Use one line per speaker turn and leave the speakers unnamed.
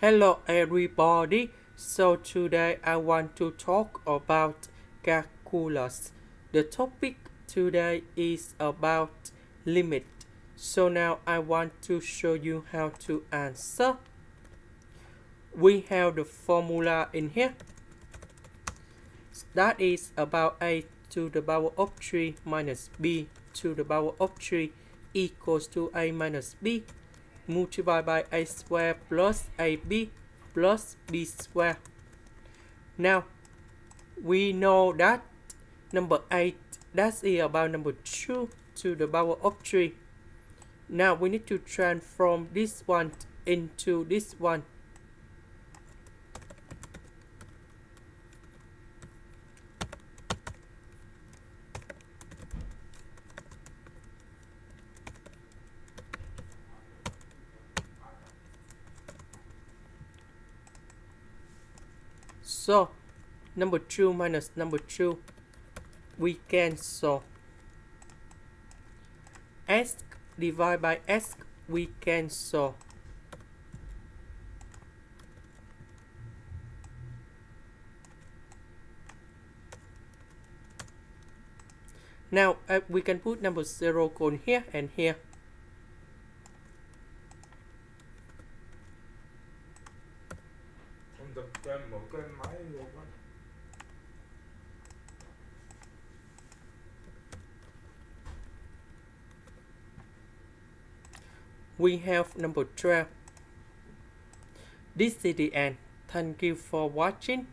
Hello everybody. So today I want to talk about calculus. The topic today is about limit. So now I want to show you how to answer. We have the formula in here. That is about a to the power of 3 minus b to the power of 3 equals to a minus b multiplied by a square plus ab plus b square. Now we know that number 8 that is about number 2 to the power of 3. Now we need to transform this one into this one. So number 2 minus number 2 we cancel. S divided by S we cancel. Now we can put number 0 on here and here. We have number 12. This is the end. Thank you for watching.